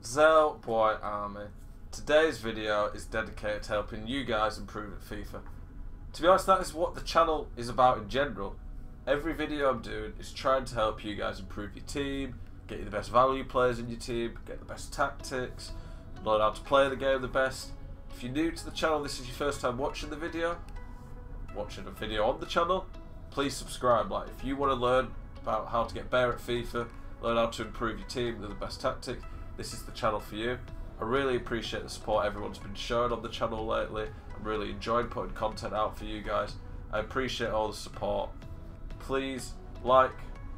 Zel Boy Army. Today's video is dedicated to helping you guys improve at FIFA. To be honest, that is what the channel is about in general. Every video I'm doing is trying to help you guys improve your team, get you the best value players in your team, get the best tactics, learn how to play the game the best. If you're new to the channel, this is your first time watching a video on the channel, please subscribe. Like, if you want to learn about how to get better at FIFA, learn how to improve your team with the best tactics, this is the channel for you. I really appreciate the support everyone's been showing on the channel lately. I'm really enjoying putting content out for you guys. I appreciate all the support. Please like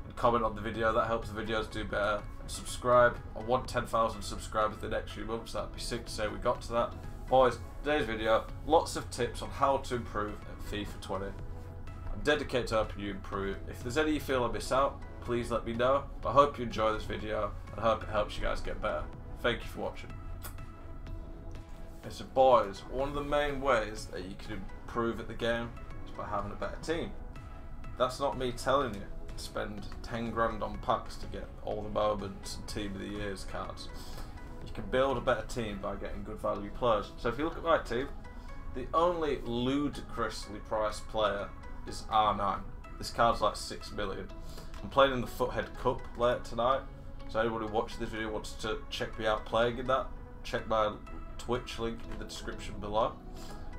and comment on the video, that helps the videos do better. And subscribe. I want 10,000 subscribers in the next few months, that'd be sick to say we got to that. Boys, today's video, lots of tips on how to improve at FIFA 20. I'm dedicated to helping you improve. If there's any you feel I miss out, please let me know. But I hope you enjoy this video and I hope it helps you guys get better. Thank you for watching. Okay, so boys, one of the main ways that you can improve at the game is by having a better team. That's not me telling you to spend 10 grand on packs to get all the moments and team of the years cards. You can build a better team by getting good value players. So if you look at my team, the only ludicrously priced player is R9. This card's like 6 million. I'm playing in the Foothead Cup later tonight, so anyone who watches this video wants to check me out playing in that, check my Twitch link in the description below.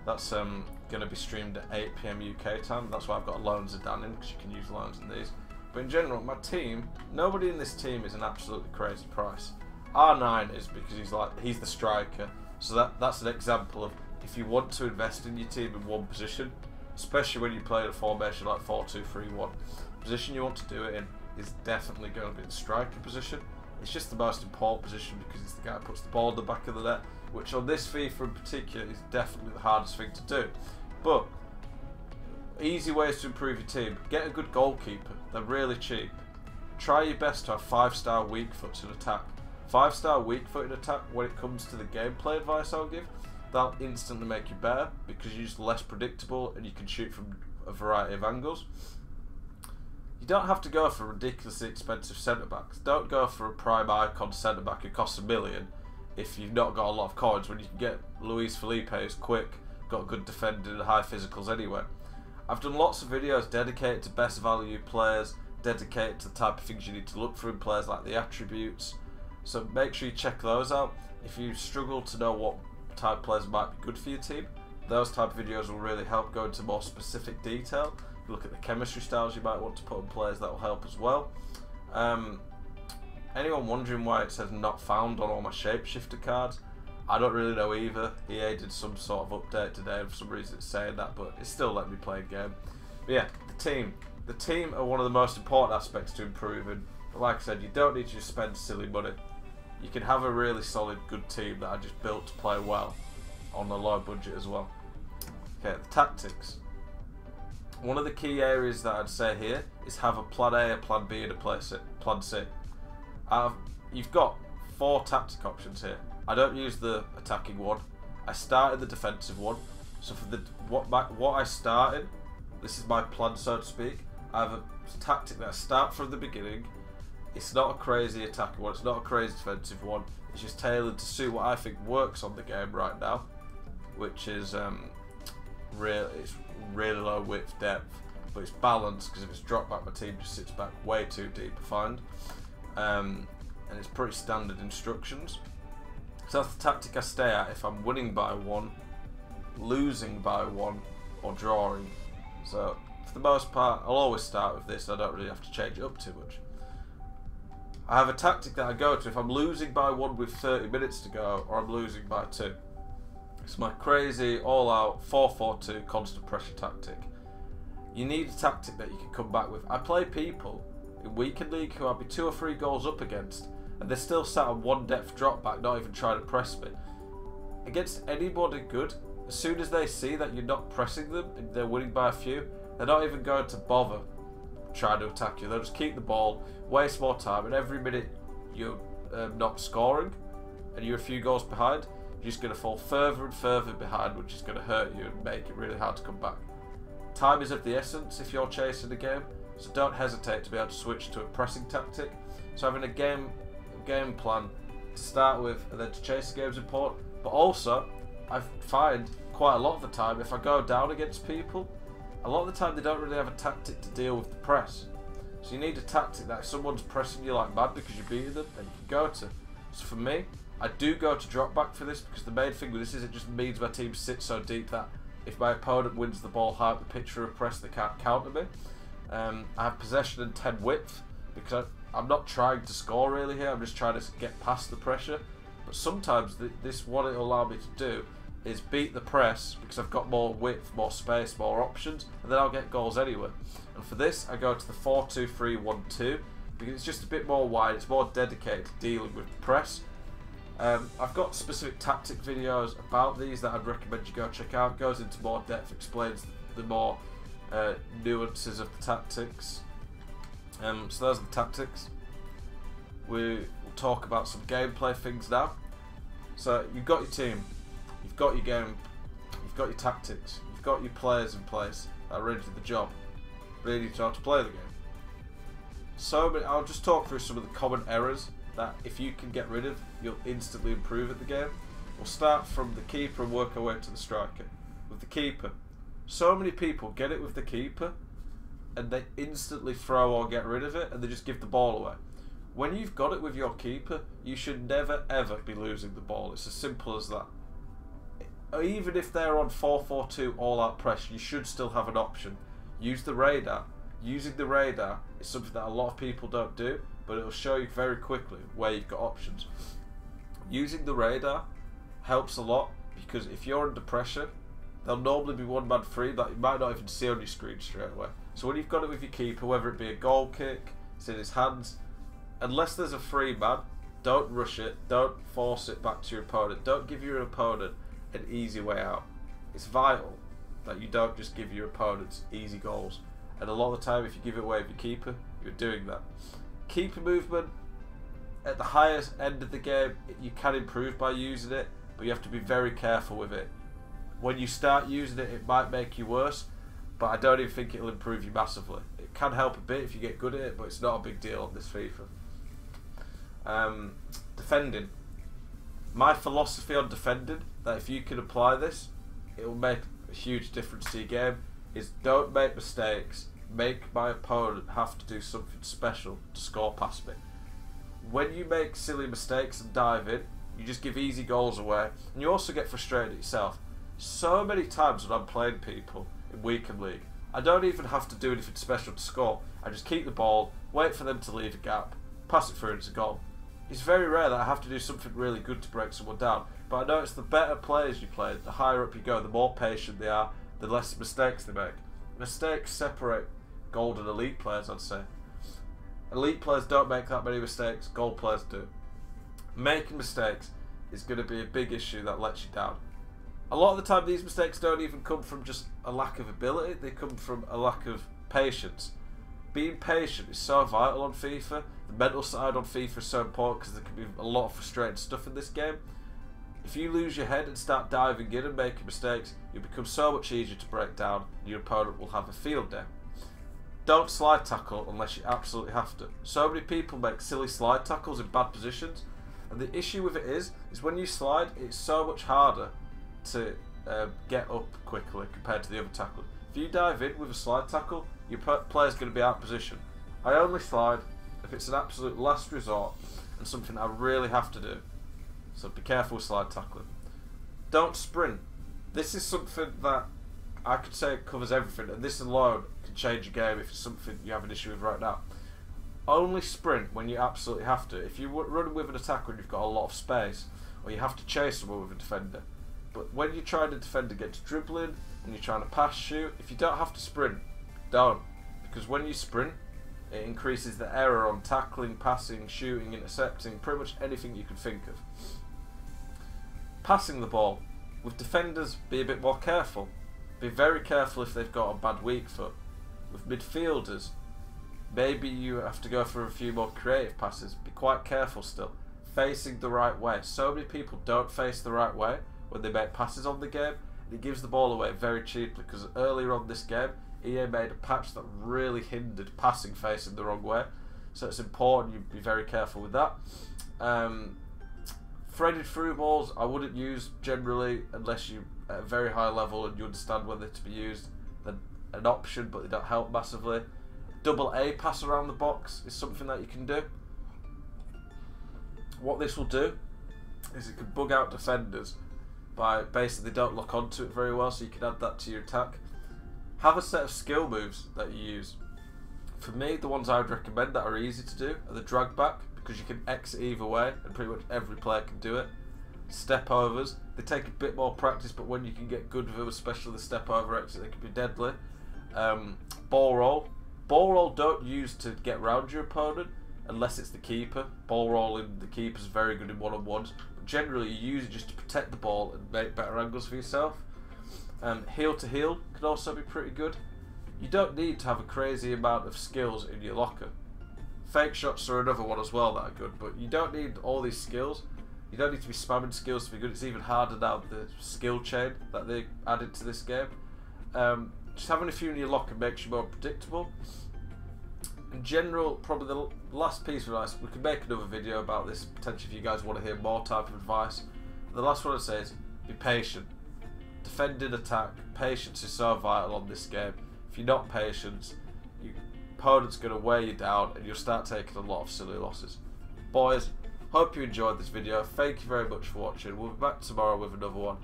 That's going to be streamed at 8 PM UK time. That's why I've got loans of Dan in, because you can use loans in these. But in general, my team, nobody in this team is an absolutely crazy price. R9 is because he's the striker, so that's an example of if you want to invest in your team in one position, especially when you play in a formation like 4-2-3-1, the position you want to do it in is definitely going to be the striker position. It's just the most important position because it's the guy who puts the ball in the back of the net, which on this FIFA in particular is definitely the hardest thing to do. But easy ways to improve your team: get a good goalkeeper, they're really cheap. Try your best to have 5-star weak foots in attack. 5-star weak foot in attack, when it comes to the gameplay advice I'll give, that'll instantly make you better because you're just less predictable and you can shoot from a variety of angles. You don't have to go for ridiculously expensive centre backs. Don't go for a prime icon centre back who costs $1 million if you've not got a lot of coins, when you can get Luis Felipe who's quick, got good defending and high physicals anyway. I've done lots of videos dedicated to best value players, dedicated to the type of things you need to look for in players, like the attributes. So make sure you check those out. If you struggle to know what type of players might be good for your team, those type of videos will really help go into more specific detail. Look at the chemistry styles you might want to put in players, that will help as well. Anyone wondering why it says not found on all my shapeshifter cards? I don't really know either. EA did some sort of update today and for some reason it's saying that, but it's still letting me play a game. But yeah, the team. The team are one of the most important aspects to improving. But like I said, you don't need to just spend silly money. You can have a really solid, good team that are just built to play well on a low budget as well. Okay, the tactics. One of the key areas that I'd say here is have a plan A, a plan B, and a plan C. You've got 4 tactic options here. I don't use the attacking one. I started the defensive one. So for what I started, this is my plan, so to speak. I have a tactic that I start from the beginning. It's not a crazy attacking one. It's not a crazy defensive one. It's just tailored to suit what I think works on the game right now, which is it's really low width depth, but it's balanced because if it's dropped back, my team just sits back way too deep, I find. And it's pretty standard instructions. So that's the tactic I stay at if I'm winning by 1, losing by 1, or drawing. So for the most part, I'll always start with this. I don't really have to change it up too much. I have a tactic that I go to if I'm losing by 1 with 30 minutes to go, or I'm losing by 2. It's my crazy all-out 4-4-2 constant pressure tactic. You need a tactic that you can come back with. I play people in weekend league who I'll be 2 or 3 goals up against, and they're still sat on 1 depth drop back, not even trying to press me. Against anybody good, as soon as they see that you're not pressing them and they're winning by a few, they're not even going to bother trying to attack you. They'll just keep the ball, waste more time, and every minute you're not scoring and you're a few goals behind, you're just going to fall further and further behind, which is going to hurt you and make it really hard to come back. Time is of the essence if you're chasing a game, so don't hesitate to be able to switch to a pressing tactic. So having a game plan to start with, and then to chase the game is important. But also, I find quite a lot of the time, if I go down against people, a lot of the time they don't really have a tactic to deal with the press. So you need a tactic that if someone's pressing you like mad because you're beating them, then you can go to. So for me, I do go to drop back for this, because the main thing with this is it just means my team sits so deep that if my opponent wins the ball high up the pitch or a press, they can't counter me. I have possession and 10 width, because I'm not trying to score really here, I'm just trying to get past the pressure. But sometimes this what it'll allow me to do is beat the press, because I've got more width, more space, more options, and then I'll get goals anyway. And for this, I go to the 4-2-3-1-2, because it's just a bit more wide, it's more dedicated to dealing with the press. I've got specific tactic videos about these that I'd recommend you go check out. It goes into more depth, explains the more nuances of the tactics. So those are the tactics. We'll talk about some gameplay things now. So you've got your team, you've got your game, you've got your tactics, you've got your players in place that are ready for the job, ready to play the game. So I'll just talk through some of the common errors that if you can get rid of, you'll instantly improve at the game. We'll start from the keeper and work our way to the striker. With the keeper, so many people get it with the keeper and they instantly throw or get rid of it and they just give the ball away. When you've got it with your keeper, you should never ever be losing the ball. It's as simple as that. Even if they're on 4-4-2 all-out press, you should still have an option. Use the radar. Using the radar is something that a lot of people don't do, but it will show you very quickly where you've got options. Using the radar helps a lot, because if you're under pressure, there'll normally be one man free that you might not even see on your screen straight away. So when you've got it with your keeper, whether it be a goal kick, it's in his hands, unless there's a free man, don't rush it, don't force it back to your opponent, don't give your opponent an easy way out. It's vital that you don't just give your opponents easy goals, and a lot of the time if you give it away with your keeper, you're doing that. Keeper movement at the highest end of the game, you can improve by using it, but you have to be very careful with it. When you start using it, it might make you worse, but I don't even think it'll improve you massively. It can help a bit if you get good at it, but it's not a big deal on this FIFA. Defending. My philosophy on defending, that if you can apply this, it will make a huge difference to your game, is don't make mistakes. Make my opponent have to do something special to score past me. When you make silly mistakes and dive in, you just give easy goals away, and you also get frustrated at yourself. So many times when I'm playing people in weekend league, I don't even have to do anything special to score. I just keep the ball, wait for them to leave a gap, pass it through and it's a goal. It's very rare that I have to do something really good to break someone down, but I notice the better players you play, the higher up you go, the more patient they are, the less mistakes they make. Mistakes separate gold and elite players, I'd say. Elite players don't make that many mistakes, gold players do. Making mistakes is going to be a big issue that lets you down. A lot of the time these mistakes don't even come from just a lack of ability, they come from a lack of patience. Being patient is so vital on FIFA. The mental side on FIFA is so important because there can be a lot of frustrating stuff in this game. If you lose your head and start diving in and making mistakes, you'll become so much easier to break down and your opponent will have a field day. Don't slide tackle unless you absolutely have to. So many people make silly slide tackles in bad positions, and the issue with it is when you slide, it's so much harder to get up quickly compared to the other tackle. If you dive in with a slide tackle, your player's going to be out of position. I only slide if it's an absolute last resort and something I really have to do. So be careful with slide tackling. Don't sprint. This is something that I could say covers everything, and this alone can change your game if it's something you have an issue with right now. Only sprint when you absolutely have to. If you run with an attacker and you've got a lot of space, or you have to chase someone with a defender. But when you're trying to defend against dribbling, and you're trying to pass shoot, if you don't have to sprint, don't. Because when you sprint, it increases the error on tackling, passing, shooting, intercepting, pretty much anything you can think of. Passing the ball. With defenders, be a bit more careful. Be very careful if they've got a bad weak foot. With midfielders, maybe you have to go for a few more creative passes. Be quite careful still. Facing the right way. So many people don't face the right way when they make passes on the game. It gives the ball away very cheaply, because earlier on this game, EA made a patch that really hindered passing facing the wrong way. So it's important you be very careful with that. Threaded through balls I wouldn't use generally unless you're at a very high level and you understand whether to be used. Then an option, but they don't help massively. Double A pass around the box is something that you can do. What this will do is it can bug out defenders by basically they don't lock onto it very well, so you can add that to your attack. Have a set of skill moves that you use. For me, the ones I would recommend that are easy to do are the drag back, because you can exit either way and pretty much every player can do it. Step overs, they take a bit more practice, but when you can get good with them, especially the step over exit, they can be deadly. Ball roll. Ball roll don't use to get round your opponent unless it's the keeper. Ball rolling, the keeper's very good in one-on-ones. But generally you use it just to protect the ball and make better angles for yourself. Heel to heel can also be pretty good. You don't need to have a crazy amount of skills in your locker. Fake shots are another one as well that are good, but you don't need all these skills. You don't need to be spamming skills to be good. It's even harder now with the skill chain that they added to this game. Just having a few in your locker makes you more predictable. In general, probably the last piece of advice, we can make another video about this potentially if you guys want to hear more type of advice. The last one I'd say is be patient. Defending attack, patience is so vital on this game. If you're not patient, your opponent's going to wear you down and you'll start taking a lot of silly losses. Boys, hope you enjoyed this video. Thank you very much for watching. We'll be back tomorrow with another one.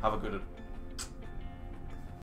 Have a good one.